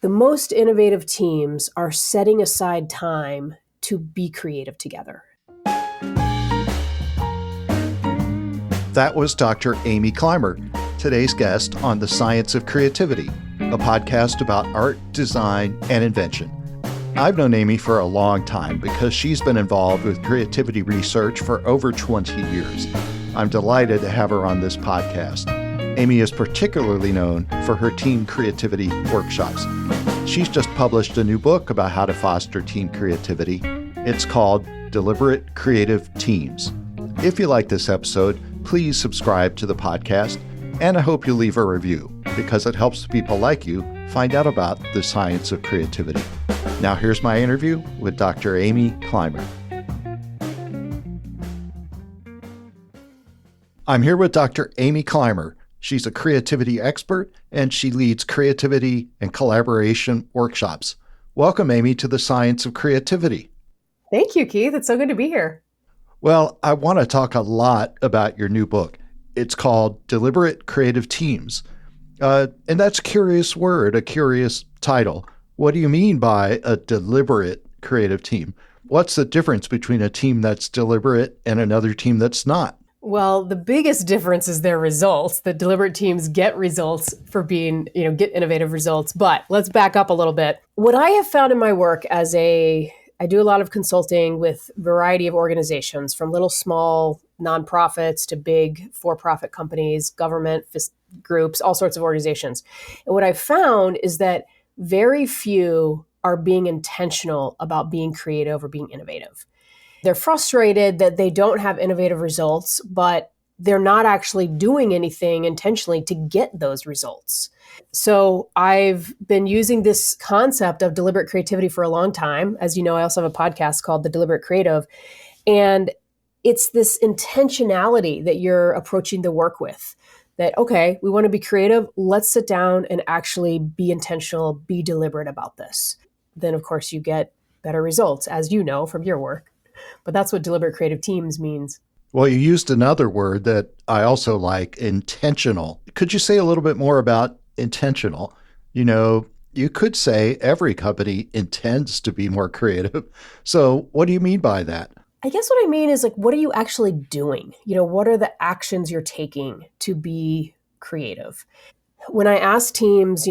The most innovative teams are setting aside time to be creative together. That was Dr. Amy Climer, today's guest on The Science of Creativity, a podcast about art, design, and invention. I've known Amy for a long time because she's been involved with creativity research for over 20 years. I'm delighted to have her on this podcast. Amy is particularly known for her team creativity workshops. She's just published a new book about how to foster team creativity. It's called Deliberate Creative Teams. If you like this episode, please subscribe to the podcast, and I hope you'll leave a review because it helps people like you find out about the science of creativity. Now here's my interview with Dr. Amy Climer. I'm here with Dr. Amy Climer. She's a creativity expert, and she leads creativity and collaboration workshops. Welcome, Amy, to the Science of Creativity. Thank you, Keith. It's so good to be here. Well, I want to talk a lot about your new book. It's called Deliberate Creative Teams. And that's a curious word, a curious title. What do you mean by a deliberate creative team? What's the difference between a team that's deliberate and another team that's not? Well, the biggest difference is their results. The deliberate teams get results for being, get innovative results. But let's back up a little bit. What I have found in my work I do a lot of consulting with a variety of organizations, from little small nonprofits to big for-profit companies, government groups, all sorts of organizations. And what I've found is that very few are being intentional about being creative or being innovative. They're frustrated that they don't have innovative results, but they're not actually doing anything intentionally to get those results. So I've been using this concept of deliberate creativity for a long time. As you know, I also have a podcast called The Deliberate Creative. And it's this intentionality that you're approaching the work with. That, okay, we want to be creative. Let's sit down and actually be intentional, be deliberate about this. Then, of course, you get better results, as you know from your work. But that's what deliberate creative teams means. Well, you used another word that I also like, intentional. Could you say a little bit more about intentional? You could say every company intends to be more creative. So what do you mean by that? I guess what I mean is, what are you actually doing? What are the actions you're taking to be creative? When I ask teams,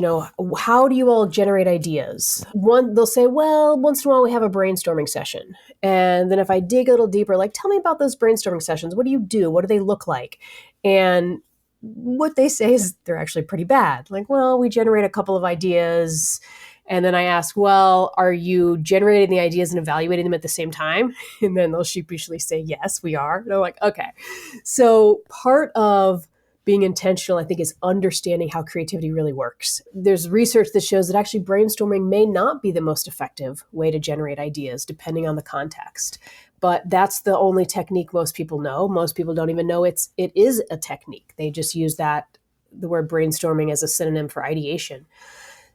how do you all generate ideas? They'll say, well, once in a while we have a brainstorming session. And then if I dig a little deeper, tell me about those brainstorming sessions. What do you do? What do they look like? And what they say is they're actually pretty bad. Well, we generate a couple of ideas. And then I ask, well, are you generating the ideas and evaluating them at the same time? And then they'll sheepishly say, yes, we are. And I'm like, okay. So part of being intentional, I think, is understanding how creativity really works. There's research that shows that actually brainstorming may not be the most effective way to generate ideas, depending on the context. But that's the only technique most people know. Most people don't even know it is a technique. They just use the word brainstorming as a synonym for ideation.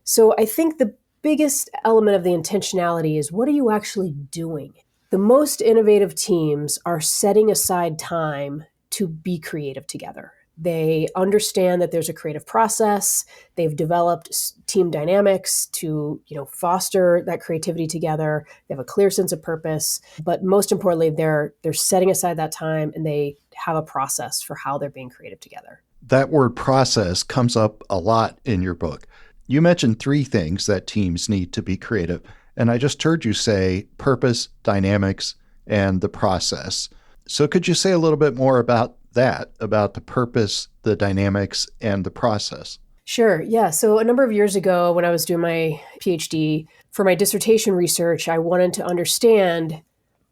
So I think the biggest element of the intentionality is, what are you actually doing? The most innovative teams are setting aside time to be creative together. They understand that there's a creative process. They've developed team dynamics to, foster that creativity together. They have a clear sense of purpose. But most importantly, they're setting aside that time, and they have a process for how they're being creative together. That word process comes up a lot in your book. You mentioned 3 things that teams need to be creative. And I just heard you say purpose, dynamics, and the process. So could you say a little bit more about that, about the purpose, the dynamics, and the process? Sure. Yeah. So a number of years ago, when I was doing my PhD, for my dissertation research, I wanted to understand,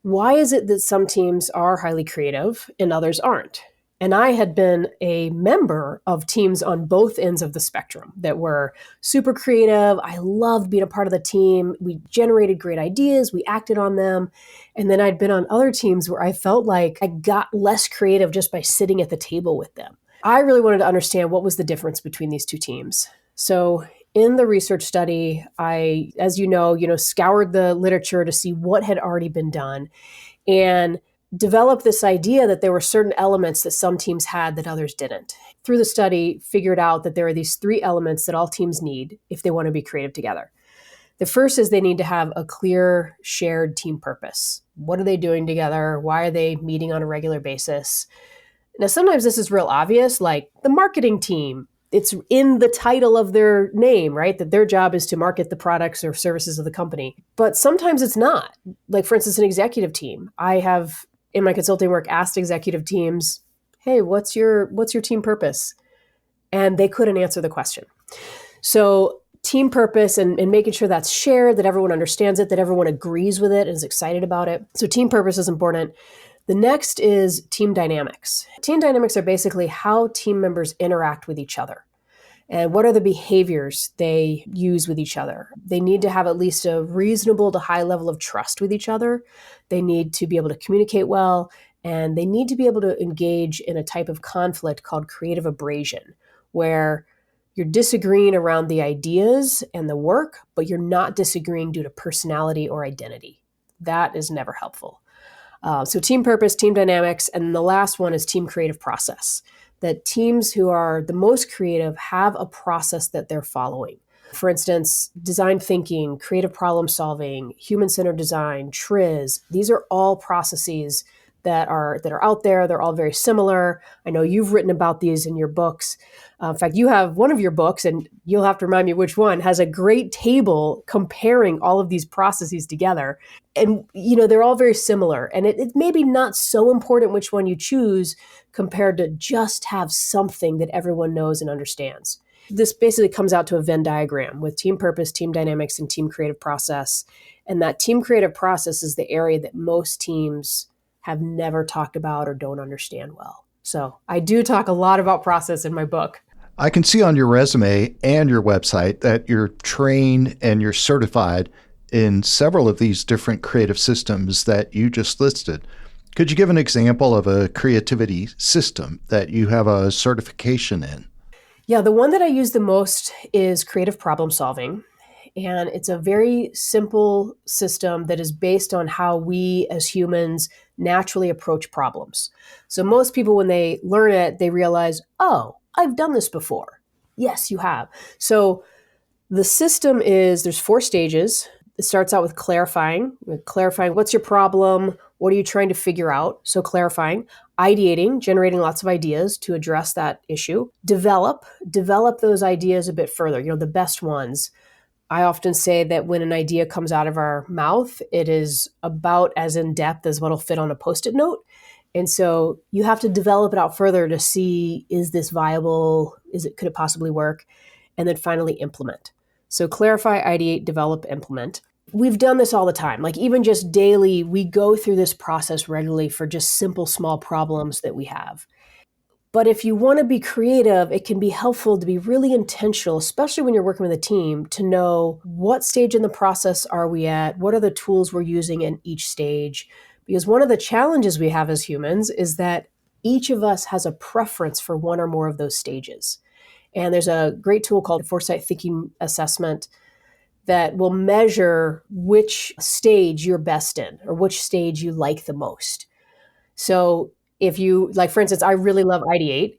why is it that some teams are highly creative and others aren't? And I had been a member of teams on both ends of the spectrum that were super creative. I loved being a part of the team. We generated great ideas. We acted on them. And then I'd been on other teams where I felt like I got less creative just by sitting at the table with them. I really wanted to understand what was the difference between these two teams. So in the research study, I, as you know, scoured the literature to see what had already been done. And developed this idea that there were certain elements that some teams had that others didn't. Through the study, figured out that there are these three elements that all teams need if they want to be creative together. The first is they need to have a clear shared team purpose. What are they doing together? Why are they meeting on a regular basis? Now, sometimes this is real obvious, like the marketing team. It's in the title of their name, right? That their job is to market the products or services of the company. But sometimes it's not. Like, for instance, an executive team. I have, in my consulting work, asked executive teams, hey, what's your team purpose? And they couldn't answer the question. So team purpose and making sure that's shared, that everyone understands it, that everyone agrees with it and is excited about it. So team purpose is important. The next is team dynamics. Team dynamics are basically how team members interact with each other and what are the behaviors they use with each other. They need to have at least a reasonable to high level of trust with each other. They need to be able to communicate well, and they need to be able to engage in a type of conflict called creative abrasion, where you're disagreeing around the ideas and the work, but you're not disagreeing due to personality or identity. That is never helpful. So team purpose, team dynamics, and the last one is team creative process. That teams who are the most creative have a process that they're following. For instance, design thinking, creative problem solving, human-centered design, TRIZ. These are all processes that are out there. They're all very similar. I know you've written about these in your books. In fact, you have one of your books, and you'll have to remind me which one, has a great table comparing all of these processes together. And, they're all very similar. And it may be not so important which one you choose compared to just have something that everyone knows and understands. This basically comes out to a Venn diagram with team purpose, team dynamics, and team creative process. And that team creative process is the area that most teams have never talked about or don't understand well. So I do talk a lot about process in my book. I can see on your resume and your website that you're trained and you're certified in several of these different creative systems that you just listed. Could you give an example of a creativity system that you have a certification in? Yeah, the one that I use the most is creative problem solving. And it's a very simple system that is based on how we as humans naturally approach problems. So most people, when they learn it, they realize, oh, I've done this before. Yes, you have. So the system there's 4 stages. It starts out with clarifying what's your problem, what are you trying to figure out? So clarifying, ideating, generating lots of ideas to address that issue, develop those ideas a bit further, the best ones. I often say that when an idea comes out of our mouth, it is about as in depth as what'll fit on a Post-it note. And so you have to develop it out further to see, is this viable? Could it possibly work? And then finally implement. So clarify, ideate, develop, implement. We've done this all the time. Like even just daily, we go through this process regularly for just simple, small problems that we have. But if you want to be creative, it can be helpful to be really intentional, especially when you're working with a team, to know what stage in the process are we at? What are the tools we're using in each stage? Because one of the challenges we have as humans is that each of us has a preference for one or more of those stages. And there's a great tool called Foresight Thinking Assessment that will measure which stage you're best in or which stage you like the most. So if you, like, for instance, I really love ideate.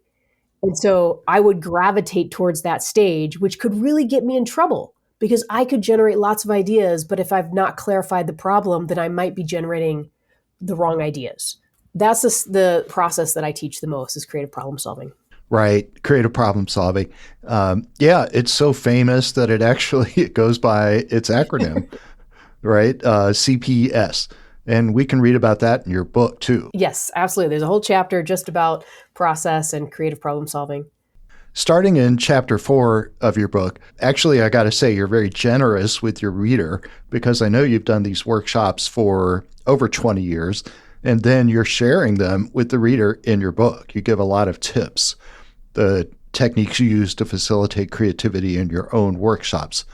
And so I would gravitate towards that stage, which could really get me in trouble because I could generate lots of ideas, but if I've not clarified the problem, then I might be generating the wrong ideas. That's the process that I teach the most is creative problem solving. Right. Creative problem solving. Yeah, it's so famous that it goes by its acronym, right? CPS. And we can read about that in your book too. Yes, absolutely. There's a whole chapter just about process and creative problem solving. Starting in chapter 4 of your book, actually, I got to say, you're very generous with your reader because I know you've done these workshops for over 20 years, and then you're sharing them with the reader in your book. You give a lot of tips, the techniques you use to facilitate creativity in your own workshops.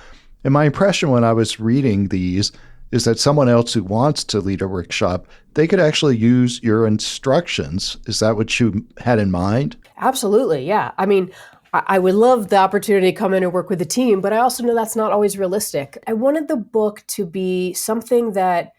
And my impression when I was reading these is that someone else who wants to lead a workshop, they could actually use your instructions. Is that what you had in mind? Absolutely, yeah. I mean, I would love the opportunity to come in and work with the team, but I also know that's not always realistic. I wanted the book to be something that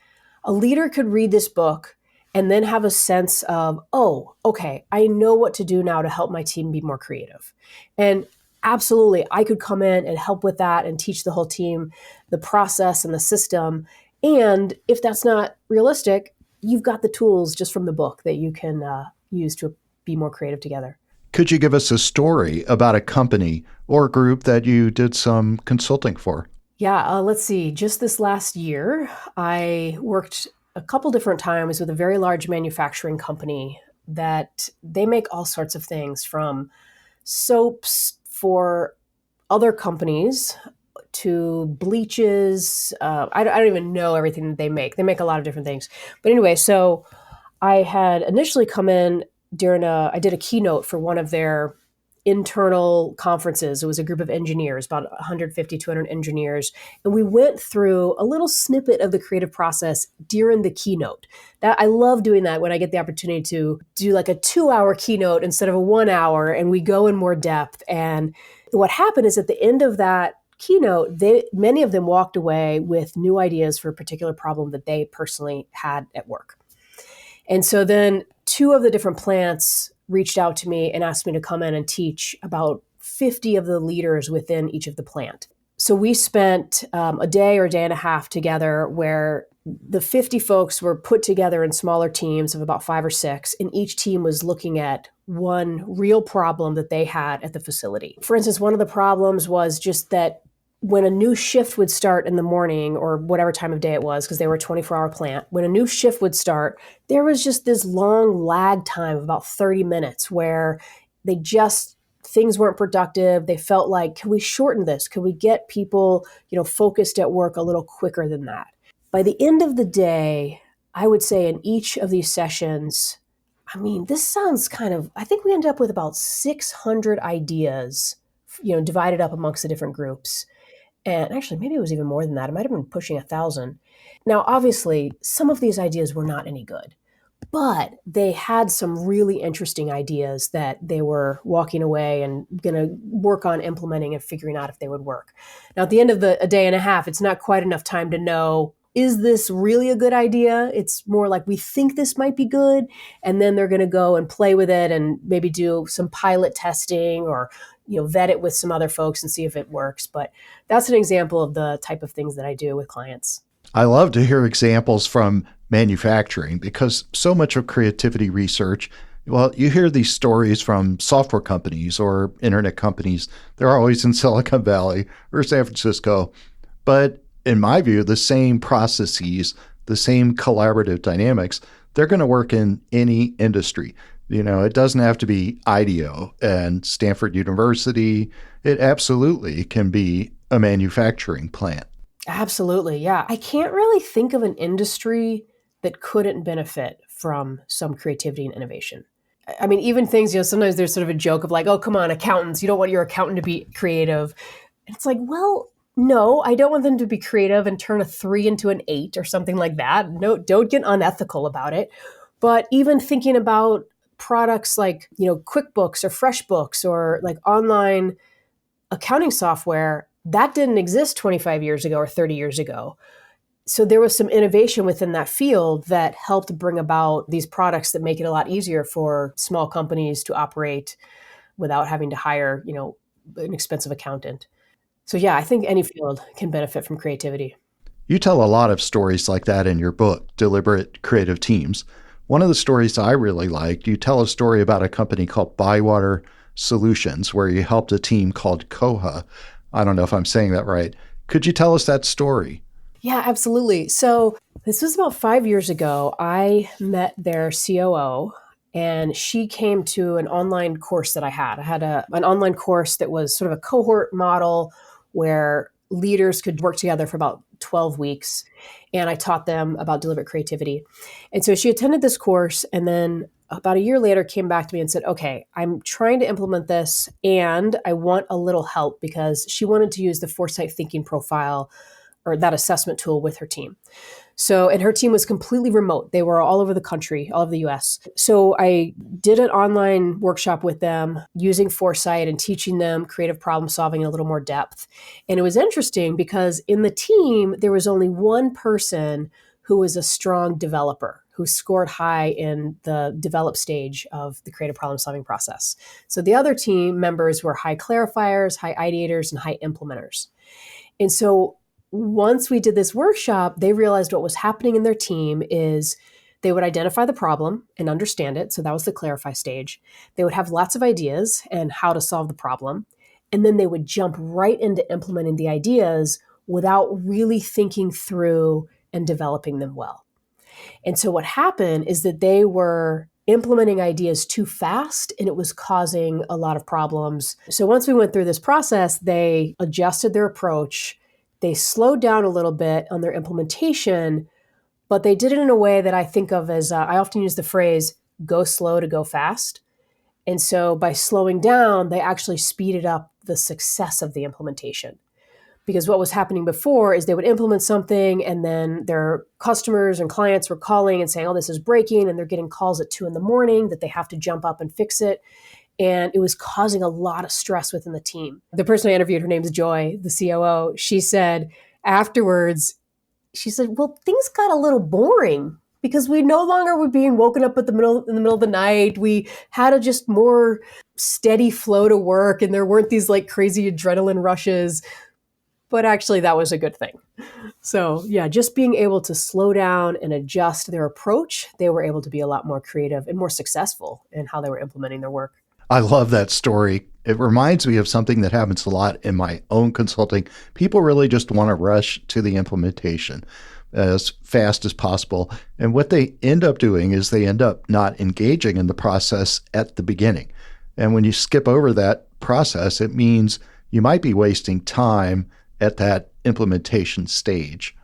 a leader could read this book and then have a sense of, oh, okay, I know what to do now to help my team be more creative. And absolutely, I could come in and help with that and teach the whole team the process and the system. And if that's not realistic, you've got the tools just from the book that you can use to be more creative together. Could you give us a story about a company or group that you did some consulting for? Yeah, let's see. Just this last year, I worked a couple different times with a very large manufacturing company that they make all sorts of things from soaps for other companies to bleaches. I don't even know everything that they make. They make a lot of different things. But anyway, so I had initially come in I did a keynote for one of their internal conferences. It was a group of engineers, about 150, 200 engineers. And we went through a little snippet of the creative process during the keynote. I love doing that when I get the opportunity to do like a 2-hour keynote instead of a 1 hour, and we go in more depth. And what happened is at the end of that keynote, many of them walked away with new ideas for a particular problem that they personally had at work. And so then two of the different plants reached out to me and asked me to come in and teach about 50 of the leaders within each of the plant. So we spent a day or a day and a half together where the 50 folks were put together in smaller teams of about 5 or 6, and each team was looking at one real problem that they had at the facility. For instance, one of the problems was just that when a new shift would start in the morning or whatever time of day it was, because they were a 24-hour plant, when a new shift would start, there was just this long lag time of about 30 minutes where things weren't productive. They felt like, can we shorten this? Can we get people, focused at work a little quicker than that? By the end of the day, I would say in each of these sessions, this sounds I think we ended up with about 600 ideas, divided up amongst the different groups. And actually, maybe it was even more than that. It might have been pushing 1,000. Now, obviously, some of these ideas were not any good, but they had some really interesting ideas that they were walking away and going to work on implementing and figuring out if they would work. Now, at the end of a day and a half, it's not quite enough time to know, is this really a good idea? It's more like we think this might be good, and then they're going to go and play with it and maybe do some pilot testing or vet it with some other folks and see if it works. But that's an example of the type of things that I do with clients. I love to hear examples from manufacturing because so much of creativity research, well, you hear these stories from software companies or internet companies. They're always in Silicon Valley or San Francisco. But in my view, the same processes, the same collaborative dynamics, they're going to work in any industry. It doesn't have to be IDEO and Stanford University. It absolutely can be a manufacturing plant. Absolutely. Yeah. I can't really think of an industry that couldn't benefit from some creativity and innovation. Even things, sometimes there's sort of a joke of like, oh, come on, accountants, you don't want your accountant to be creative. And it's like, well, no, I don't want them to be creative and turn a 3 into an 8 or something like that. No, don't get unethical about it. But even thinking about products like, QuickBooks or FreshBooks or like online accounting software, that didn't exist 25 years ago or 30 years ago. So there was some innovation within that field that helped bring about these products that make it a lot easier for small companies to operate without having to hire, an expensive accountant. So yeah, I think any field can benefit from creativity. You tell a lot of stories like that in your book, Deliberate Creative Teams. One of the stories I really liked, you tell a story about a company called Bywater Solutions, where you helped a team called Koha. I don't know if I'm saying that right. Could you tell us that story? Yeah, absolutely. So this was about 5 years ago. I met their COO, and she came to an online course that I had. I had an online course that was sort of a cohort model where leaders could work together for about 12 weeks. And I taught them about deliberate creativity. And so she attended this course, and then about a year later came back to me and said, okay, I'm trying to implement this and I want a little help, because she wanted to use the foresight thinking profile or that assessment tool with her team. So, and her team was completely remote. They were all over the country, all over the US. So I did an online workshop with them using foresight and teaching them creative problem solving in a little more depth. And it was interesting because in the team, there was only one person who was a strong developer, who scored high in the develop stage of the creative problem solving process. So the other team members were high clarifiers, high ideators, and high implementers. And so once we did this workshop, they realized what was happening in their team is they would identify the problem and understand it. So that was the clarify stage. They would have lots of ideas and how to solve the problem. And then they would jump right into implementing the ideas without really thinking through and developing them well. And so what happened is that they were implementing ideas too fast and it was causing a lot of problems. So once we went through this process, they adjusted their approach. They slowed down a little bit on their implementation, but they did it in a way that I think of as I often use the phrase go slow to go fast. And so by slowing down, they actually speeded up the success of the implementation. Because what was happening before is they would implement something and then their customers and clients were calling and saying, oh, this is breaking. And they're getting calls at 2 a.m. that they have to jump up and fix it. And it was causing a lot of stress within the team. The person I interviewed, her name is Joy, the COO. She said afterwards, she said, well, things got a little boring because we no longer were being woken up in the middle of the night. We had a just more steady flow to work and there weren't these like crazy adrenaline rushes. But actually, that was a good thing. So yeah, just being able to slow down and adjust their approach, they were able to be a lot more creative and more successful in how they were implementing their work. I love that story. It reminds me of something that happens a lot in my own consulting. People really just want to rush to the implementation as fast as possible. And what they end up doing is they end up not engaging in the process at the beginning. And when you skip over that process, it means you might be wasting time at that implementation stage.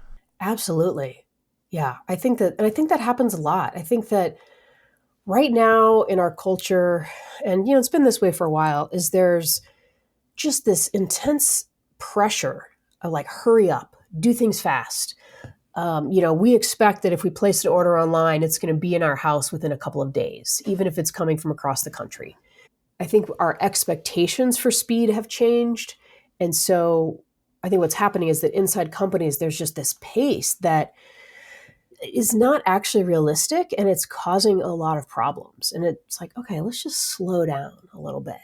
Absolutely. Yeah, I think that happens a lot. I think that right now in our culture, and it's been this way for a while, is there's just this intense pressure of like, hurry up, do things fast. We expect that if we place an order online, it's going to be in our house within a couple of days, even if it's coming from across the country. I think our expectations for speed have changed. And so I think what's happening is that inside companies, there's just this pace that is not actually realistic and it's causing a lot of problems. And it's like, okay, let's just slow down a little bit.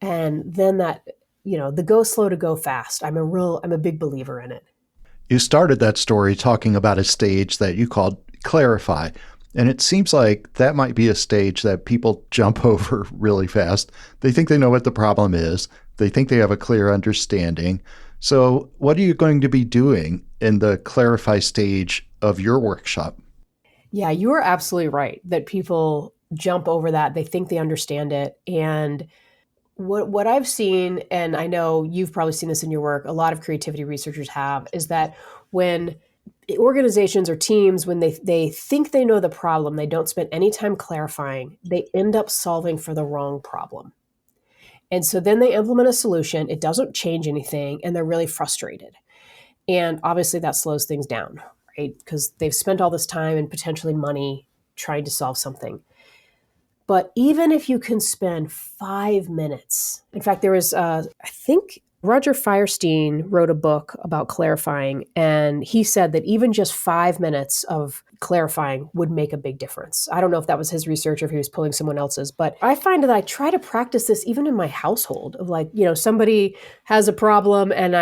And then the go slow to go fast, I'm a big believer in it. You started that story talking about a stage that you called clarify. And it seems like that might be a stage that people jump over really fast. They think they know what the problem is. They think they have a clear understanding. So what are you going to be doing in the clarify stage of your workshop? Yeah, you are absolutely right that people jump over that. They think they understand it. And what I've seen, and I know you've probably seen this in your work, a lot of creativity researchers have, is that when organizations or teams, when they think they know the problem, they don't spend any time clarifying, they end up solving for the wrong problem. And so then they implement a solution, it doesn't change anything, and they're really frustrated. And obviously that slows things down, right? Because they've spent all this time and potentially money trying to solve something. But even if you can spend 5 minutes, in fact, there was, I think Roger Firestein wrote a book about clarifying, and he said that even just 5 minutes of clarifying would make a big difference. I don't know if that was his research or if he was pulling someone else's, but I find that I try to practice this even in my household of like, somebody has a problem and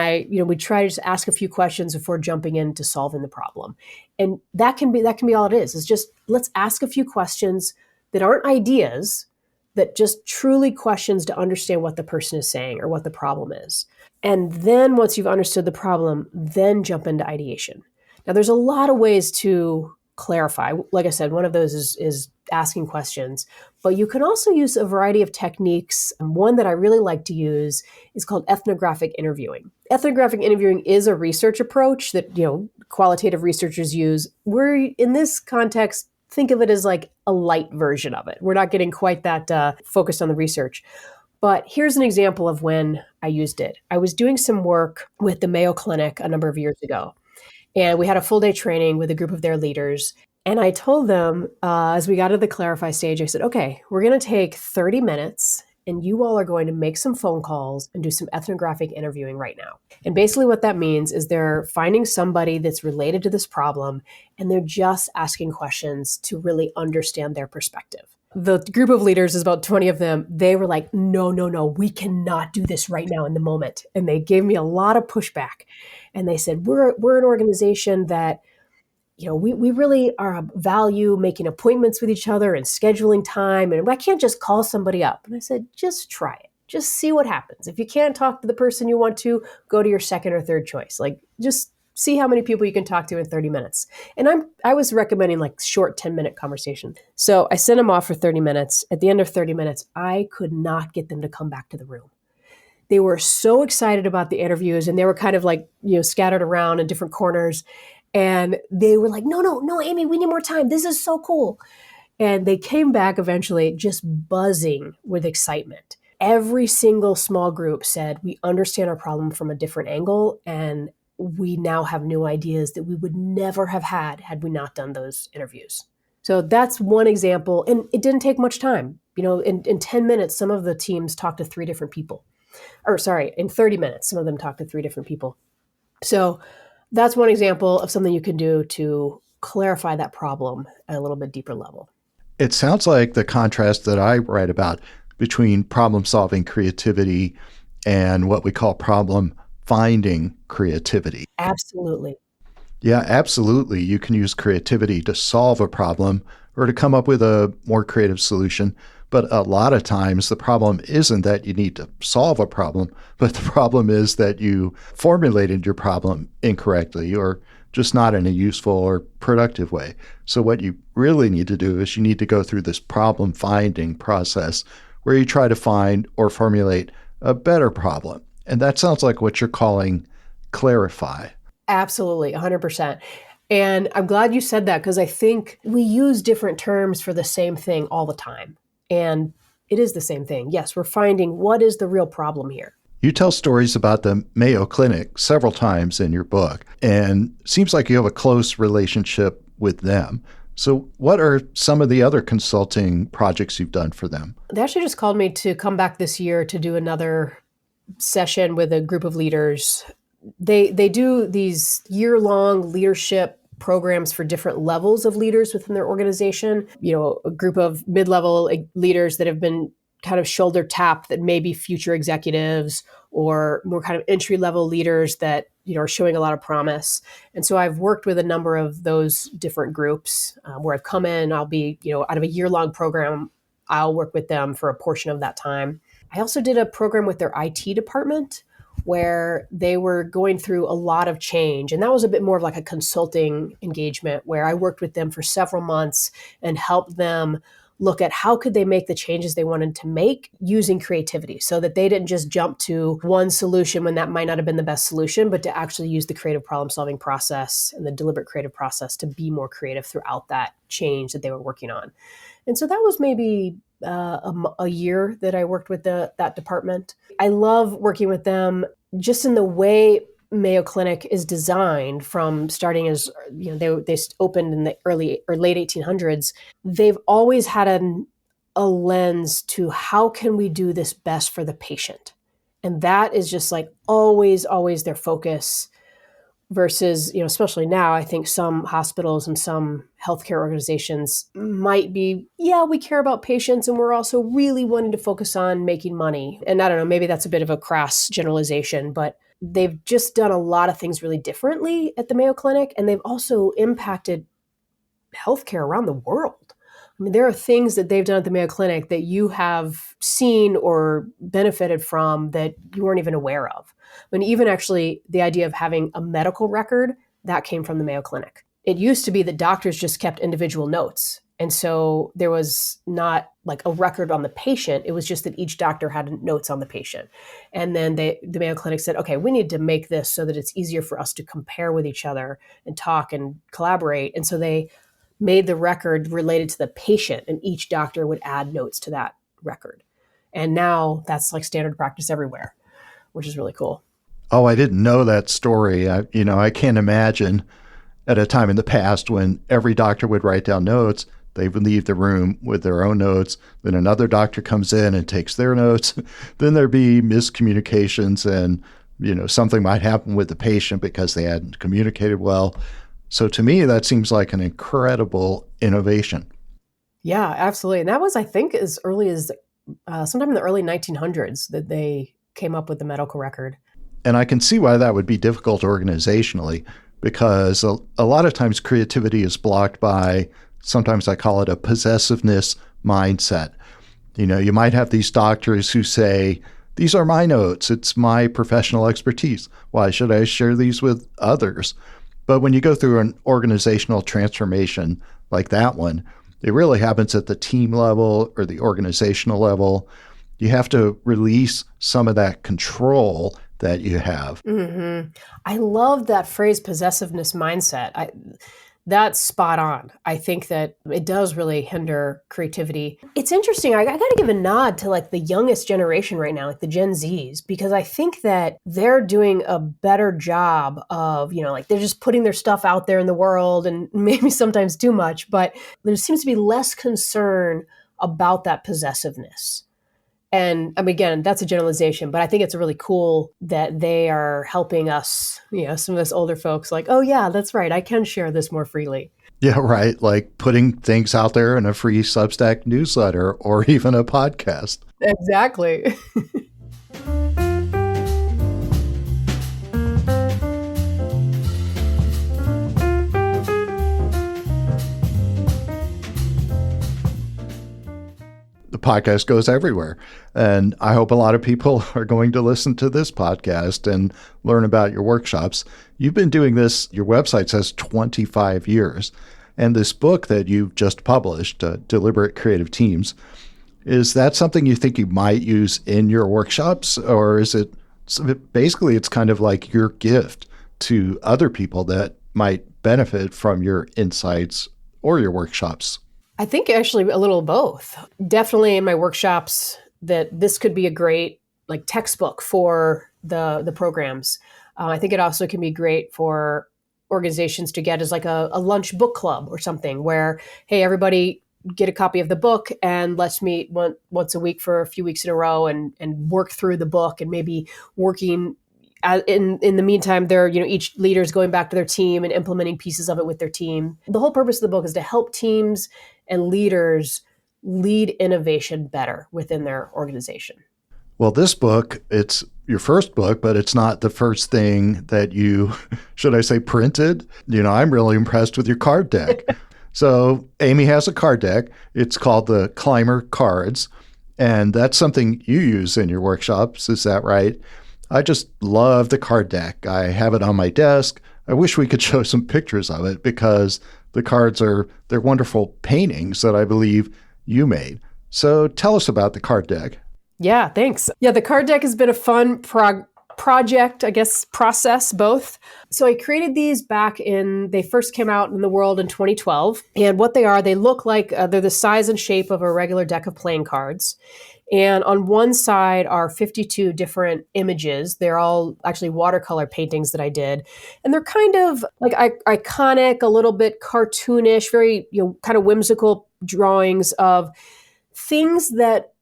we try to just ask a few questions before jumping into solving the problem. And that can be all it is. It's just, let's ask a few questions that aren't ideas, that just truly questions to understand what the person is saying or what the problem is. And then once you've understood the problem, then jump into ideation. Now, there's a lot of ways to clarify. Like I said, one of those is asking questions, but you can also use a variety of techniques. And one that I really like to use is called ethnographic interviewing. Ethnographic interviewing is a research approach that, qualitative researchers use. We're in this context, think of it as like a light version of it. We're not getting quite that focused on the research. But here's an example of when I used it. I was doing some work with the Mayo Clinic a number of years ago, and we had a full day training with a group of their leaders. And I told them, as we got to the clarify stage, I said, okay, we're going to take 30 minutes and you all are going to make some phone calls and do some ethnographic interviewing right now. And basically what that means is they're finding somebody that's related to this problem, and they're just asking questions to really understand their perspective. The group of leaders, is about 20 of them, they were like, no, we cannot do this right now in the moment. And they gave me a lot of pushback. And they said, we're an organization that, we really are value making appointments with each other and scheduling time. And I can't just call somebody up. And I said, just try it. Just see what happens. If you can't talk to the person you want to, go to your second or third choice. Just see how many people you can talk to in 30 minutes. And I was recommending short 10-minute conversation. So I sent them off for 30 minutes. At the end of 30 minutes, I could not get them to come back to the room. They were so excited about the interviews, and they were kind of scattered around in different corners. And they were like, no, Amy, we need more time. This is so cool. And they came back eventually just buzzing with excitement. Every single small group said, we understand our problem from a different angle, and we now have new ideas that we would never have had we not done those interviews. So that's one example. And it didn't take much time. In 10 minutes, some of the teams talked to 3 different people. In 30 minutes, some of them talked to 3 different people. So that's one example of something you can do to clarify that problem at a little bit deeper level. It sounds like the contrast that I write about between problem-solving creativity and what we call problem-finding creativity. Absolutely. Yeah, absolutely. You can use creativity to solve a problem or to come up with a more creative solution. But a lot of times the problem isn't that you need to solve a problem, but the problem is that you formulated your problem incorrectly or just not in a useful or productive way. So what you really need to do is you need to go through this problem finding process where you try to find or formulate a better problem. And that sounds like what you're calling clarify. Absolutely, 100%. And I'm glad you said that, because I think we use different terms for the same thing all the time. And it is the same thing. Yes, we're finding what is the real problem here. You tell stories about the Mayo Clinic several times in your book, and seems like you have a close relationship with them. So what are some of the other consulting projects you've done for them? They actually just called me to come back this year to do another session with a group of leaders. They do these year-long leadership programs for different levels of leaders within their organization. A group of mid-level leaders that have been kind of shoulder tapped that may be future executives, or more kind of entry-level leaders that are showing a lot of promise. And so I've worked with a number of those different groups where I've come in. I'll be out of a year-long program, I'll work with them for a portion of that time. I also did a program with their IT department where they were going through a lot of change. And that was a bit more of like a consulting engagement where I worked with them for several months and helped them look at how could they make the changes they wanted to make using creativity, so that they didn't just jump to one solution when that might not have been the best solution, but to actually use the creative problem-solving process and the deliberate creative process to be more creative throughout that change that they were working on. And so that was maybe a year that I worked with that department. I love working with them just in the way Mayo Clinic is designed, from starting as, they opened in the early or late 1800s. They've always had a lens to how can we do this best for the patient. And that is just always their focus. Versus, especially now, I think some hospitals and some healthcare organizations might be, we care about patients and we're also really wanting to focus on making money. And I don't know, maybe that's a bit of a crass generalization, but they've just done a lot of things really differently at the Mayo Clinic. And they've also impacted healthcare around the world. I mean, there are things that they've done at the Mayo Clinic that you have seen or benefited from that you weren't even aware of. I mean, even actually the idea of having a medical record, that came from the Mayo Clinic. It used to be that doctors just kept individual notes. And so there was not like a record on the patient. It was just that each doctor had notes on the patient. And then the Mayo Clinic said, okay, we need to make this so that it's easier for us to compare with each other and talk and collaborate. And so they made the record related to the patient, and each doctor would add notes to that record. And now that's like standard practice everywhere, which is really cool. Oh, I didn't know that story. I can't imagine at a time in the past when every doctor would write down notes They would leave the room with their own notes. Then another doctor comes in and takes their notes. Then there'd be miscommunications and, something might happen with the patient because they hadn't communicated well. So to me, that seems like an incredible innovation. Yeah, absolutely. And that was, I think, as early as sometime in the early 1900s that they came up with the medical record. And I can see why that would be difficult organizationally, because a lot of times creativity is blocked by, sometimes I call it a possessiveness mindset. You might have these doctors who say, these are my notes. It's my professional expertise. Why should I share these with others? But when you go through an organizational transformation like that one, it really happens at the team level or the organizational level. You have to release some of that control that you have. Mm-hmm. I love that phrase, possessiveness mindset. That's spot on. I think that it does really hinder creativity. It's interesting. I got to give a nod to like the youngest generation right now, like the Gen Zs, because I think that they're doing a better job of, like they're just putting their stuff out there in the world, and maybe sometimes too much, but there seems to be less concern about that possessiveness. And I mean, again, that's a generalization, but I think it's really cool that they are helping us, some of us older folks like, oh yeah, that's right. I can share this more freely. Yeah, right. Like putting things out there in a free Substack newsletter or even a podcast. Exactly. The podcast goes everywhere. And I hope a lot of people are going to listen to this podcast and learn about your workshops. You've been doing this, your website says 25 years. And this book that you've just published, Deliberate Creative Teams, is that something you think you might use in your workshops? Or is it basically it's kind of like your gift to other people that might benefit from your insights or your workshops? I think actually a little of both. Definitely in my workshops that this could be a great like textbook for the programs. I think it also can be great for organizations to get as like a lunch book club or something where, hey, everybody get a copy of the book and let's meet once a week for a few weeks in a row and work through the book, and maybe working in the meantime, they're, each leader is going back to their team and implementing pieces of it with their team. The whole purpose of the book is to help teams and leaders lead innovation better within their organization. Well, this book, it's your first book, but it's not the first thing that you, should I say, printed. I'm really impressed with your card deck. So Amy has a card deck. It's called the Climer Cards, and that's something you use in your workshops. Is that right? I just love the card deck. I have it on my desk. I wish we could show some pictures of it because the cards they're wonderful paintings that I believe you made. So tell us about the card deck. Yeah, thanks. Yeah, the card deck has been a fun project, I guess, process, both. So I created these they first came out in the world in 2012. And what they look like, they're the size and shape of a regular deck of playing cards. And on one side are 52 different images. They're all actually watercolor paintings that I did. And they're kind of like iconic, a little bit cartoonish, very, kind of whimsical drawings of things that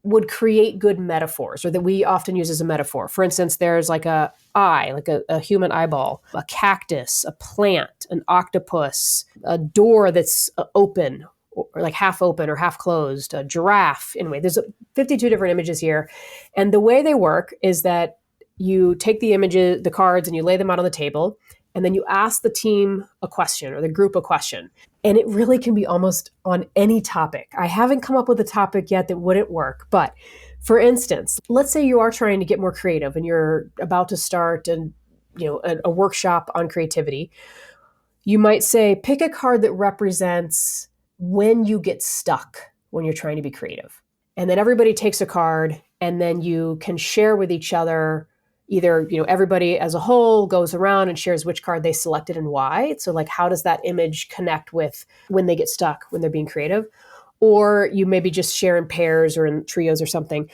would create good metaphors, or that we often use as a metaphor. For instance, there's like a eye, like a human eyeball, a cactus, a plant, an octopus, a door that's open, or like half open or half closed, a giraffe. Anyway, there's 52 different images here. And the way they work is that you take the images, the cards, and you lay them out on the table. And then you ask the team a question or the group a question. And it really can be almost on any topic. I haven't come up with a topic yet that wouldn't work. But for instance, let's say you are trying to get more creative and you're about to start a workshop on creativity. You might say, pick a card that represents when you get stuck when you're trying to be creative. And then everybody takes a card, and then you can share with each other. Either, everybody as a whole goes around and shares which card they selected and why. So like, how does that image connect with when they get stuck, when they're being creative? Or you maybe just share in pairs or in trios or something.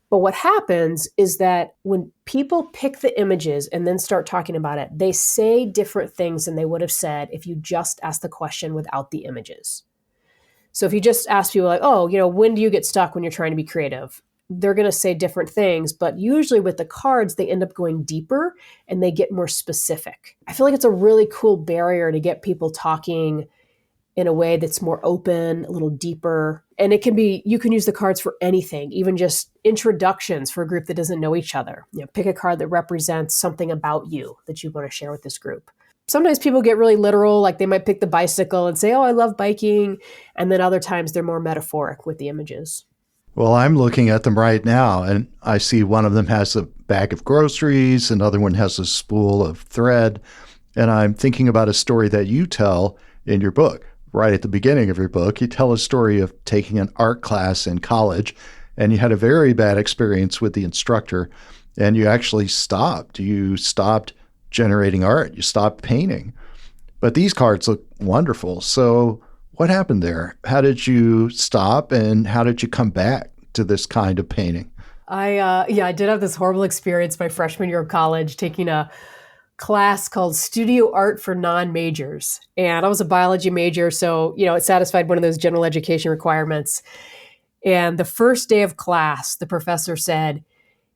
But what happens is that when people pick the images and then start talking about it, they say different things than they would have said if you just asked the question without the images. So if you just ask people like, oh, when do you get stuck when you're trying to be creative? They're going to say different things, but usually with the cards, they end up going deeper and they get more specific. I feel like it's a really cool barrier to get people talking in a way that's more open, a little deeper. And you can use the cards for anything, even just introductions for a group that doesn't know each other. Pick a card that represents something about you that you want to share with this group. Sometimes people get really literal, like they might pick the bicycle and say, oh, I love biking. And then other times they're more metaphoric with the images. Well, I'm looking at them right now, and I see one of them has a bag of groceries, another one has a spool of thread, and I'm thinking about a story that you tell in your book. Right at the beginning of your book, you tell a story of taking an art class in college, and you had a very bad experience with the instructor, and you actually stopped. You stopped generating art. You stopped painting. But these cards look wonderful. So what happened there? How did you stop, and how did you come back to this kind of painting? I did have this horrible experience my freshman year of college taking a class called Studio Art for Non-Majors. And I was a biology major, so, it satisfied one of those general education requirements. And the first day of class, the professor said,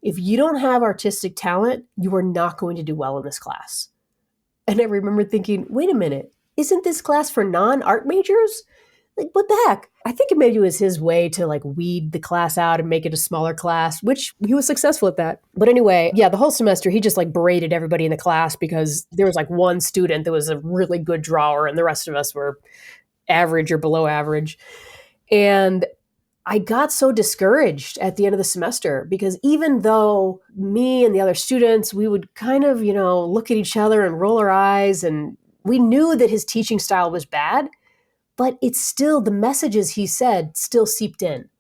if you don't have artistic talent, you are not going to do well in this class. And I remember thinking, wait a minute, isn't this class for non-art majors? Like, what the heck? I think it maybe was his way to weed the class out and make it a smaller class, which he was successful at that. But anyway, the whole semester, he just berated everybody in the class because there was one student that was a really good drawer and the rest of us were average or below average. And I got so discouraged at the end of the semester because even though me and the other students, we would kind of, look at each other and roll our eyes, and we knew that his teaching style was bad, but it's still, the messages he said still seeped in.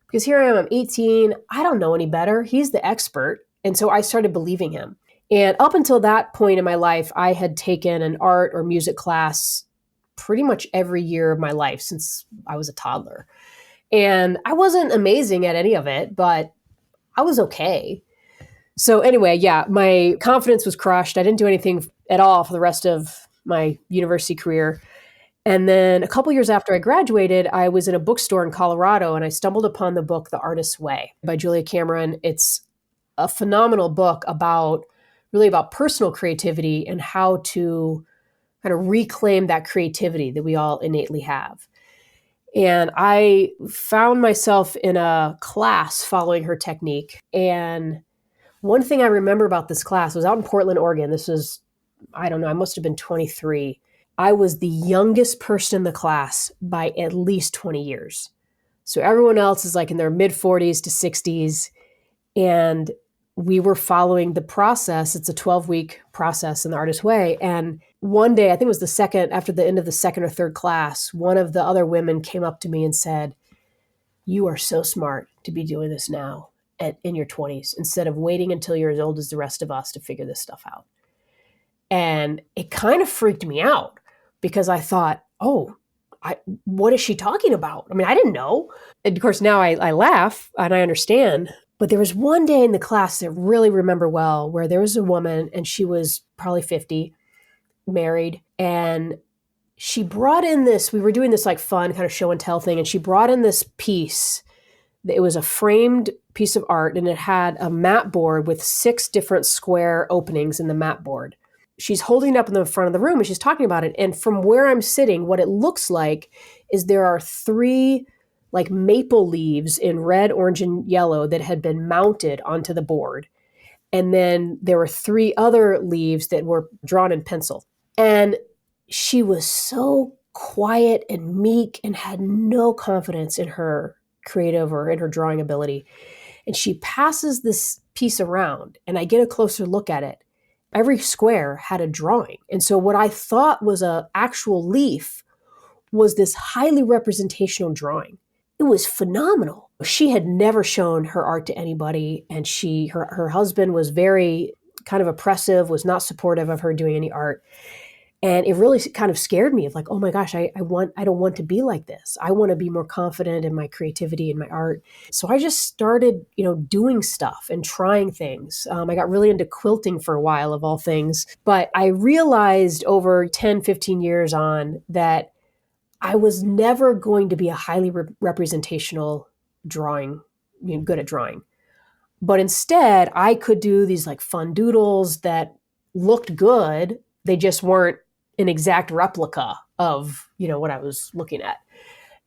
Because here I am, I'm 18, I don't know any better. He's the expert. And so I started believing him. And up until that point in my life, I had taken an art or music class pretty much every year of my life since I was a toddler. And I wasn't amazing at any of it, but I was okay. So anyway, my confidence was crushed. I didn't do anything at all for the rest of my university career. And then a couple years after I graduated, I was in a bookstore in Colorado and I stumbled upon the book, The Artist's Way by Julia Cameron. It's a phenomenal book about personal creativity and how to kind of reclaim that creativity that we all innately have. And I found myself in a class following her technique. And one thing I remember about this class was out in Portland, Oregon. This was, I don't know, I must have been 23. I was the youngest person in the class by at least 20 years. So everyone else is in their mid 40s to 60s. And we were following the process. It's a 12-week process in the Artist's Way. And one day, I think it was after the end of the second or third class, one of the other women came up to me and said, you are so smart to be doing this now in your 20s, instead of waiting until you're as old as the rest of us to figure this stuff out. And it kind of freaked me out because I thought, what is she talking about? I mean, I didn't know. And of course, now I laugh and I understand. But there was one day in the class that I really remember well where there was a woman and she was probably 50, married, and she brought in we were doing this fun kind of show and tell thing, and she brought in this piece. It was a framed piece of art and it had a mat board with 6 different square openings in the mat board. She's holding it up in the front of the room and she's talking about it. And from where I'm sitting, what it looks like is there are 3 maple leaves in red, orange, and yellow that had been mounted onto the board. And then there were 3 other leaves that were drawn in pencil. And she was so quiet and meek and had no confidence in her creative or in her drawing ability. And she passes this piece around and I get a closer look at it. Every square had a drawing. And so what I thought was an actual leaf was this highly representational drawing. It was phenomenal. She had never shown her art to anybody, and her husband was very kind of oppressive, was not supportive of her doing any art. And it really kind of scared me of oh my gosh, I don't want to be like this. I want to be more confident in my creativity and my art. So I just started, doing stuff and trying things. I got really into quilting for a while, of all things. But I realized over 10, 15 years on that I was never going to be a highly representational drawing, good at drawing. But instead, I could do these like fun doodles that looked good. They just weren't an exact replica of, what I was looking at.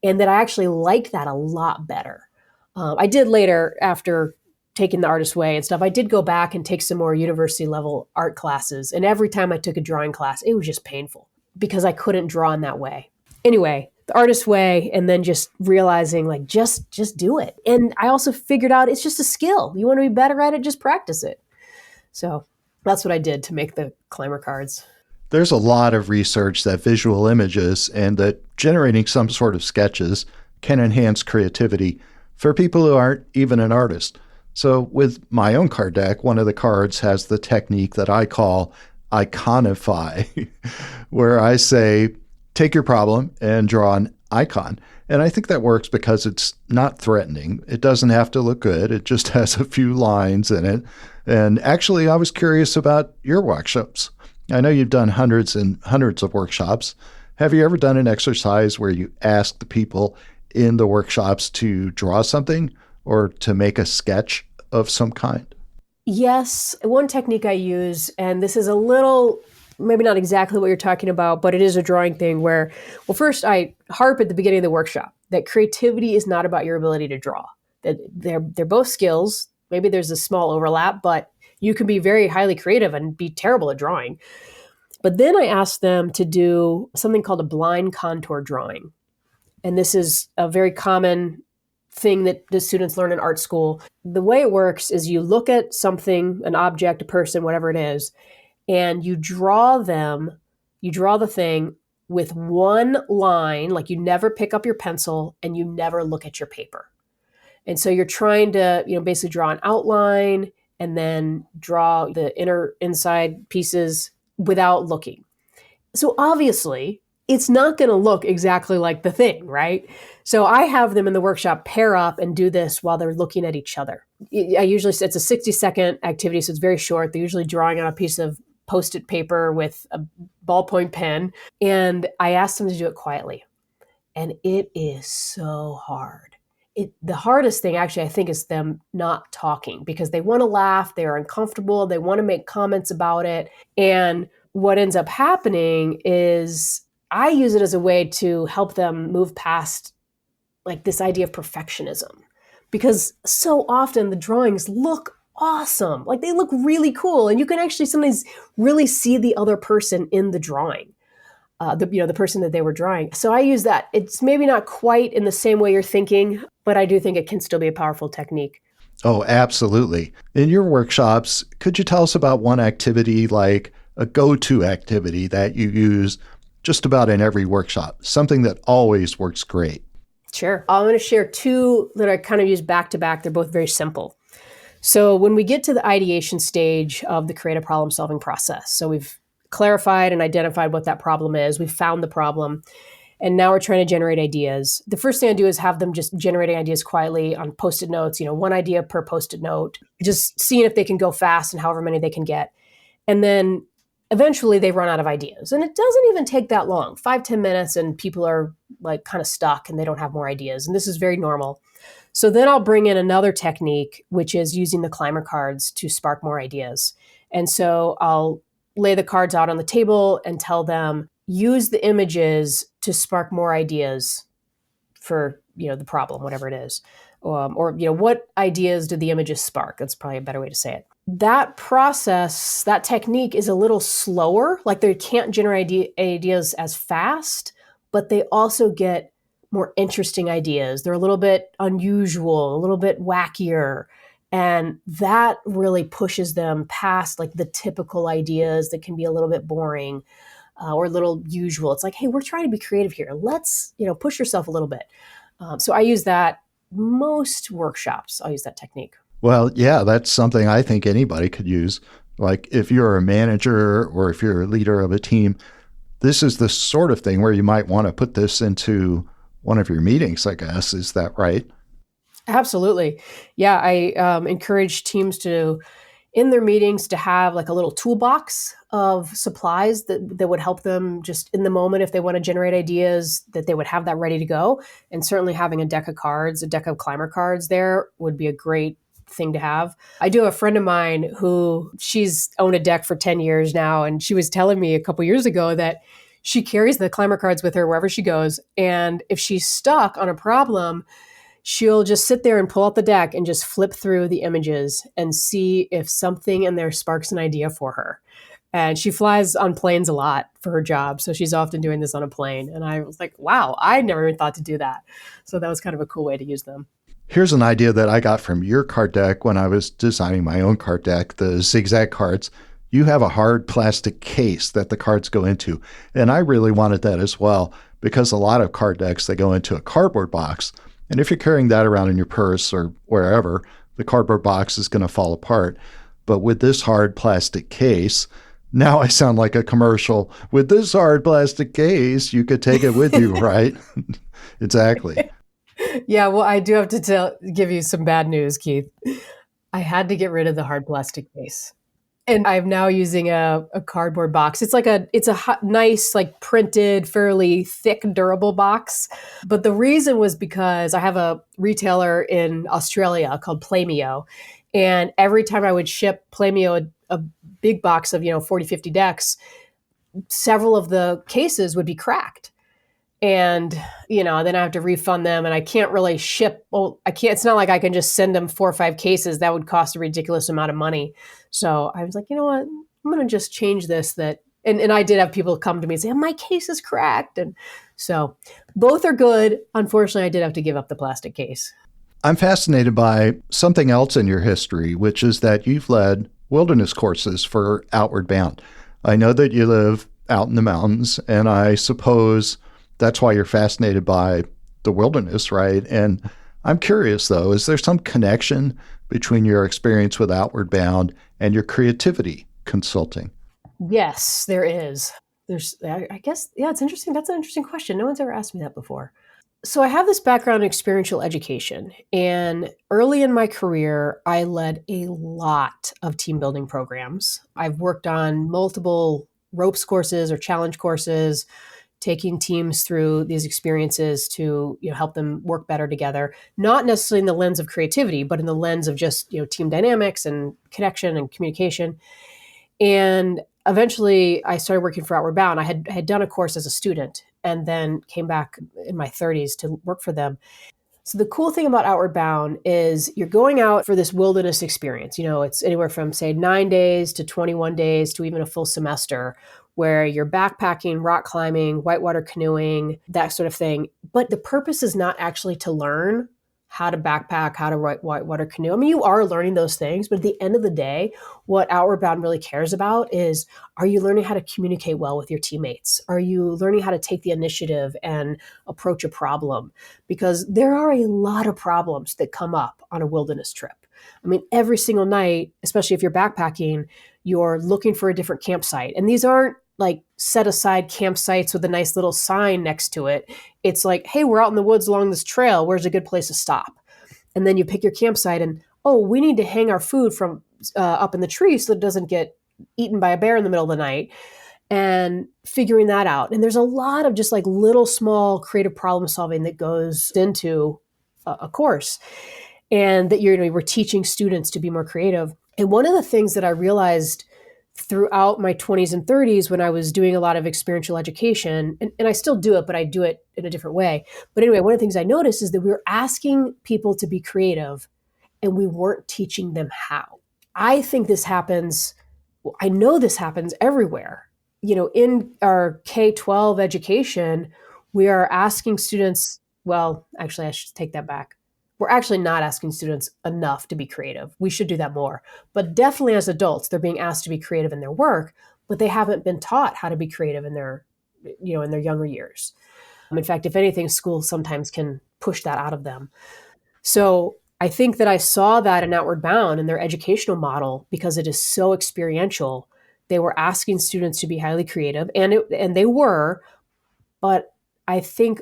And that I actually liked that a lot better. I did later, after taking the artist way and stuff, I did go back and take some more university level art classes. And every time I took a drawing class, it was just painful because I couldn't draw in that way. Anyway, the artist way, and then just realizing like, just do it. And I also figured out it's just a skill. You want to be better at it, just practice it. So that's what I did to make the Climer cards. There's a lot of research that visual images and that generating some sort of sketches can enhance creativity for people who aren't even an artist. So with my own card deck, one of the cards has the technique that I call iconify, where I say, take your problem and draw an icon. And I think that works because it's not threatening. It doesn't have to look good. It just has a few lines in it. And actually, I was curious about your workshops. I know you've done hundreds and hundreds of workshops. Have you ever done an exercise where you ask the people in the workshops to draw something or to make a sketch of some kind? Yes. One technique I use, and this is a little, maybe not exactly what you're talking about, but it is a drawing thing where, well, first I harp at the beginning of the workshop that creativity is not about your ability to draw. That they're both skills. Maybe there's a small overlap, but you can be very highly creative and be terrible at drawing. But then I asked them to do something called a blind contour drawing. And this is a very common thing that the students learn in art school. The way it works is you look at something, an object, a person, whatever it is, and you draw the thing with one line, like you never pick up your pencil and you never look at your paper. And so you're trying to, basically draw an outline and then draw the inside pieces without looking. So obviously, it's not going to look exactly like the thing, right? So I have them in the workshop pair up and do this while they're looking at each other. It's a 60-second activity, so it's very short. They're usually drawing on a piece of Post-it paper with a ballpoint pen. And I asked them to do it quietly. And it is so hard. The hardest thing, actually, I think, is them not talking because they want to laugh, they're uncomfortable, they want to make comments about it. And what ends up happening is I use it as a way to help them move past like this idea of perfectionism, because so often the drawings look awesome. Like they look really cool. And you can actually sometimes really see the other person in the drawing, the person that they were drawing. So I use that. It's maybe not quite in the same way you're thinking, but I do think it can still be a powerful technique. Oh, absolutely. In your workshops, could you tell us about one activity, like a go-to activity that you use just about in every workshop, something that always works great? Sure. I'm going to share two that I kind of use back to back. They're both very simple. So when we get to the ideation stage of the creative problem solving process, so we've clarified and identified what that problem is, we've found the problem, and now we're trying to generate ideas. The first thing I do is have them just generating ideas quietly on Post-it notes, one idea per Post-it note, just seeing if they can go fast and however many they can get. And then eventually they run out of ideas. And it doesn't even take that long, 5-10 minutes, and people are like kind of stuck and they don't have more ideas. And this is very normal. So then I'll bring in another technique, which is using the Climer cards to spark more ideas. And so I'll lay the cards out on the table and tell them, use the images to spark more ideas for, the problem, whatever it is. Or what ideas do the images spark? That's probably a better way to say it. That process, that technique is a little slower. Like they can't generate ideas as fast, but they also get more interesting ideas. They're a little bit unusual, a little bit wackier. And that really pushes them past like the typical ideas that can be a little bit boring or a little usual. It's like, hey, we're trying to be creative here. Let's, push yourself a little bit. So I use that most workshops. I'll use that technique. Well, yeah, that's something I think anybody could use. Like if you're a manager or if you're a leader of a team, this is the sort of thing where you might want to put this into one of your meetings, I guess. Is that right? Absolutely. Yeah, I encourage teams to in their meetings to have like a little toolbox of supplies that would help them just in the moment if they want to generate ideas, that they would have that ready to go. And certainly having a deck of cards, a deck of Climer cards there would be a great thing to have. I do have a friend of mine who she's owned a deck for 10 years now, and she was telling me a couple years ago that she carries the Climer cards with her wherever she goes. And if she's stuck on a problem, she'll just sit there and pull out the deck and just flip through the images and see if something in there sparks an idea for her. And she flies on planes a lot for her job. So she's often doing this on a plane. And I was like, wow, I never even thought to do that. So that was kind of a cool way to use them. Here's an idea that I got from your card deck when I was designing my own card deck, the zigzag cards. You have a hard plastic case that the cards go into. And I really wanted that as well, because a lot of card decks, they go into a cardboard box. And if you're carrying that around in your purse or wherever, the cardboard box is going to fall apart. But with this hard plastic case, now I sound like a commercial. With this hard plastic case, you could take it with you, right? Exactly. Yeah, well, I do have to give you some bad news, Keith. I had to get rid of the hard plastic case. And I'm now using a cardboard box. It's a nice, like printed, fairly thick, durable box. But the reason was because I have a retailer in Australia called Playmeo. And every time I would ship Playmeo a big box of, 40, 50 decks, several of the cases would be cracked. And, then I have to refund them, and I can't really ship. Well, I can't, it's not like I can just send them 4 or 5 cases. That would cost a ridiculous amount of money. So I was like, you know what, I'm going to just change this. And I did have people come to me and say, my case is cracked. And so both are good. Unfortunately, I did have to give up the plastic case. I'm fascinated by something else in your history, which is that you've led wilderness courses for Outward Bound. I know that you live out in the mountains, and I suppose that's why you're fascinated by the wilderness, right? And I'm curious, though, is there some connection between your experience with Outward Bound and your creativity consulting? Yes, there is. I guess, yeah, it's interesting. That's an interesting question. No one's ever asked me that before. So I have this background in experiential education. And early in my career, I led a lot of team building programs. I've worked on multiple ropes courses or challenge courses, taking teams through these experiences to help them work better together, not necessarily in the lens of creativity, but in the lens of just team dynamics and connection and communication. And eventually I started working for Outward Bound. I had done a course as a student and then came back in my 30s to work for them. So the cool thing about Outward Bound is you're going out for this wilderness experience. It's anywhere from, say, 9 days to 21 days to even a full semester, where you're backpacking, rock climbing, whitewater canoeing, that sort of thing. But the purpose is not actually to learn how to backpack, how to whitewater canoe. I mean, you are learning those things, but at the end of the day, what Outward Bound really cares about is, are you learning how to communicate well with your teammates? Are you learning how to take the initiative and approach a problem? Because there are a lot of problems that come up on a wilderness trip. I mean, every single night, especially if you're backpacking, you're looking for a different campsite. And these aren't like set aside campsites with a nice little sign next to it. It's like, hey, we're out in the woods along this trail. Where's a good place to stop? And then you pick your campsite and, oh, we need to hang our food from up in the tree so it doesn't get eaten by a bear in the middle of the night, and figuring that out. And there's a lot of just like little small creative problem solving that goes into a course, and that we're teaching students to be more creative. And one of the things that I realized throughout my 20s and 30s when I was doing a lot of experiential education, and I still do it, but I do it in a different way. But anyway, one of the things I noticed is that we were asking people to be creative and we weren't teaching them how. I think this happens, well, I know this happens everywhere. In our K-12 education, we are asking students, well, actually, I should take that back. We're actually not asking students enough to be creative. We should do that more. But definitely as adults, they're being asked to be creative in their work, but they haven't been taught how to be creative in their younger years. In fact, if anything, schools sometimes can push that out of them. So I think that I saw that in Outward Bound in their educational model, because it is so experiential. They were asking students to be highly creative, and they were, but I think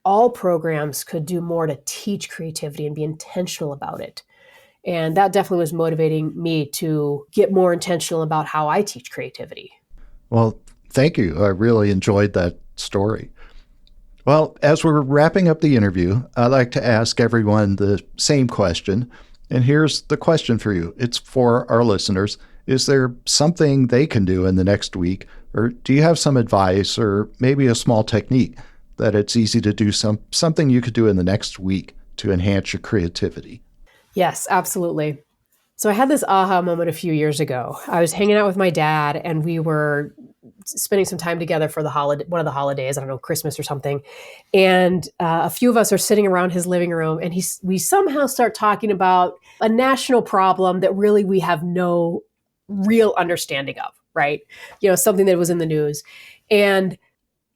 all programs could do more to teach creativity and be intentional about it. And that definitely was motivating me to get more intentional about how I teach creativity. Well, thank you. I really enjoyed that story. Well, as we're wrapping up the interview, I'd like to ask everyone the same question. And here's the question for you. It's for our listeners. Is there something they can do in the next week? Or do you have some advice or maybe a small technique that it's easy to do something you could do in the next week to enhance your creativity? Yes, absolutely. So I had this aha moment a few years ago. I was hanging out with my dad and we were spending some time together for one of the holidays, I don't know, Christmas or something. And a few of us are sitting around his living room and we somehow start talking about a national problem that really we have no real understanding of, right? Something that was in the news. And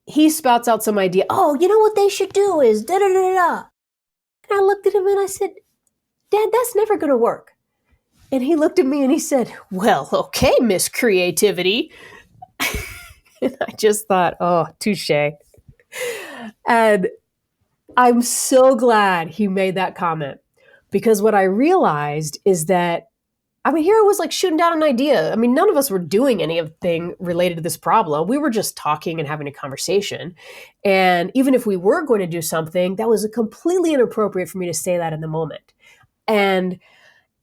he spouts out some idea. Oh, you know what they should do is da da da da. And I looked at him and I said, Dad, that's never going to work. And he looked at me and he said, well, okay, Miss Creativity. And I just thought, oh, touche. And I'm so glad he made that comment, because what I realized is that, here it was like shooting down an idea. None of us were doing anything related to this problem. We were just talking and having a conversation. And even if we were going to do something, that was completely inappropriate for me to say that in the moment. And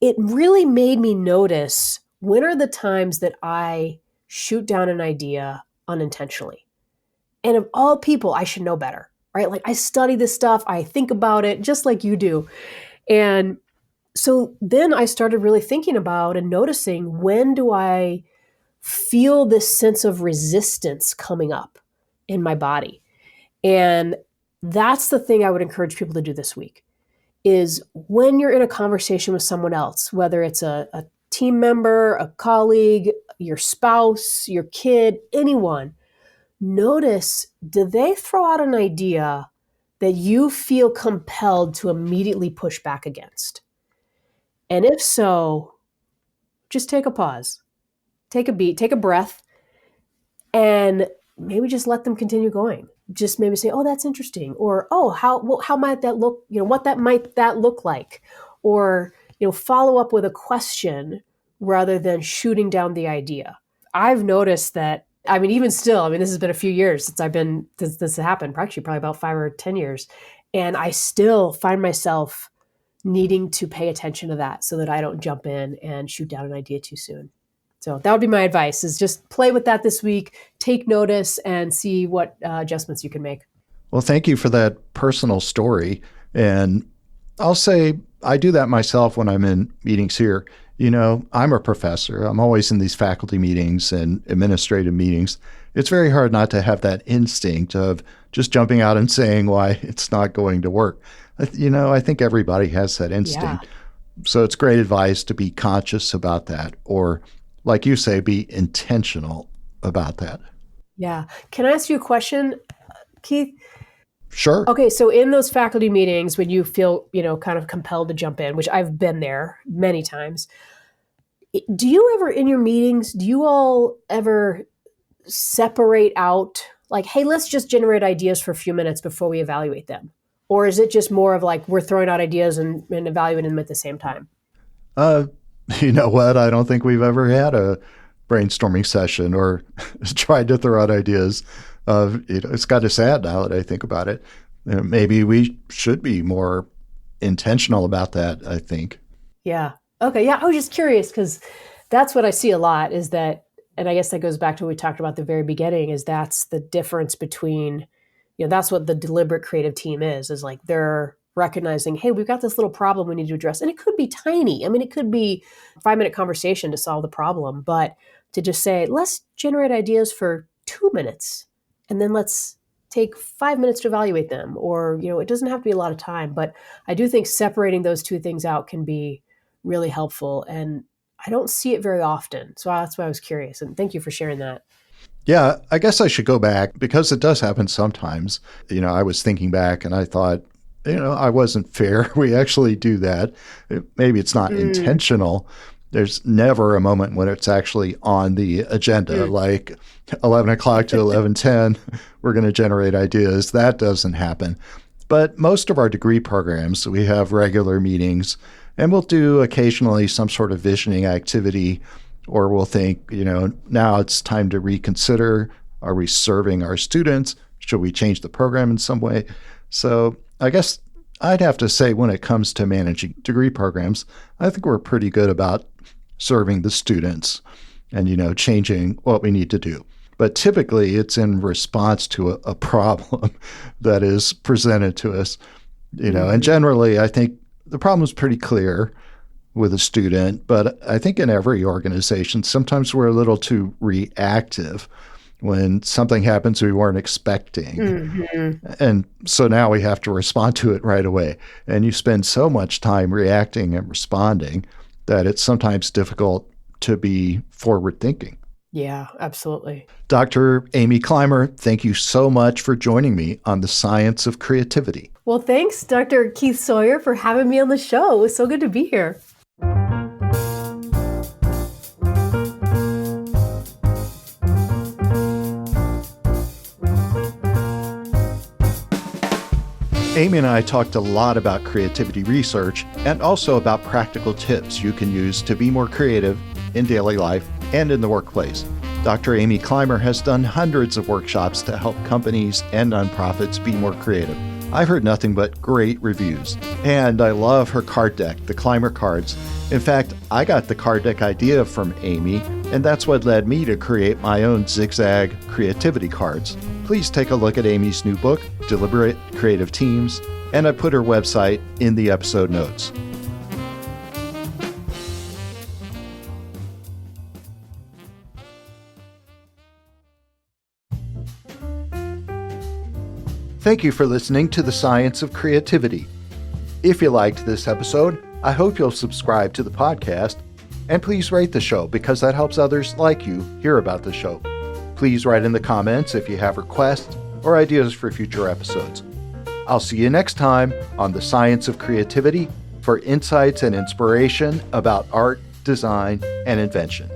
it really made me notice, when are the times that I shoot down an idea unintentionally? And of all people, I should know better, right? Like, I study this stuff, I think about it just like you do. And so then I started really thinking about and noticing, when do I feel this sense of resistance coming up in my body? And that's the thing I would encourage people to do this week, is when you're in a conversation with someone else, whether it's a team member, a colleague, your spouse, your kid, anyone, notice, do they throw out an idea that you feel compelled to immediately push back against? And if so, just take a pause, take a beat, take a breath, and maybe just let them continue going. Just maybe say, oh, that's interesting. Or, oh, how might that look? What might that look like? Or, follow up with a question rather than shooting down the idea. I've noticed that, even still, this has been a few years since this happened, probably about 5 or 10 years. And I still find myself needing to pay attention to that so that I don't jump in and shoot down an idea too soon. So that would be my advice, is just play with that this week, take notice, and see what adjustments you can make. Well, thank you for that personal story. And I'll say I do that myself when I'm in meetings here. I'm a professor. I'm always in these faculty meetings and administrative meetings. It's very hard not to have that instinct of just jumping out and saying why it's not going to work. I think everybody has that instinct. Yeah. So it's great advice to be conscious about that, or, like you say, be intentional about that. Yeah. Can I ask you a question, Keith? Sure. Okay. So in those faculty meetings, when you feel, kind of compelled to jump in, which I've been there many times, do you ever, in your meetings, do you all ever separate out, like, hey, let's just generate ideas for a few minutes before we evaluate them? Or is it just more of like, we're throwing out ideas and evaluating them at the same time? You know what? I don't think we've ever had a brainstorming session or tried to throw out ideas. It's kind of sad now that I think about it. Maybe we should be more intentional about that, I think. Yeah. Okay. Yeah. I was just curious, because that's what I see a lot, is that, and I guess that goes back to what we talked about at the very beginning, is that's the difference between, that's what the deliberate creative team is like, they're recognizing, hey, we've got this little problem we need to address. And it could be tiny. It could be a 5-minute conversation to solve the problem, but to just say, let's generate ideas for 2 minutes and then let's take 5 minutes to evaluate them. Or, it doesn't have to be a lot of time, but I do think separating those two things out can be really helpful. And I don't see it very often. So that's why I was curious. And thank you for sharing that. Yeah, I guess I should go back, because it does happen sometimes. I was thinking back and I thought, I wasn't fair. We actually do that. Maybe it's not intentional. There's never a moment when it's actually on the agenda, like 11 o'clock to 11:10, we're going to generate ideas. That doesn't happen. But most of our degree programs, we have regular meetings And we'll do occasionally some sort of visioning activity, or we'll think, now it's time to reconsider. Are we serving our students? Should we change the program in some way? So I guess I'd have to say when it comes to managing degree programs, I think we're pretty good about serving the students and, changing what we need to do. But typically it's in response to a problem that is presented to us, and generally I think the problem is pretty clear with a student, but I think in every organization, sometimes we're a little too reactive when something happens we weren't expecting. And so now we have to respond to it right away. And you spend so much time reacting and responding that it's sometimes difficult to be forward thinking. Yeah, absolutely. Dr. Amy Climer, thank you so much for joining me on the Science of Creativity. Well, thanks, Dr. Keith Sawyer, for having me on the show. It was so good to be here. Amy and I talked a lot about creativity research and also about practical tips you can use to be more creative in daily life and in the workplace. Dr. Amy Climer has done hundreds of workshops to help companies and nonprofits be more creative. I've heard nothing but great reviews. And I love her card deck, the Climer Cards. In fact, I got the card deck idea from Amy, and that's what led me to create my own zigzag creativity cards. Please take a look at Amy's new book, Deliberate Creative Teams, and I put her website in the episode notes. Thank you for listening to The Science of Creativity. If you liked this episode, I hope you'll subscribe to the podcast, and please rate the show because that helps others like you hear about the show. Please write in the comments if you have requests or ideas for future episodes. I'll see you next time on The Science of Creativity for insights and inspiration about art, design, and invention.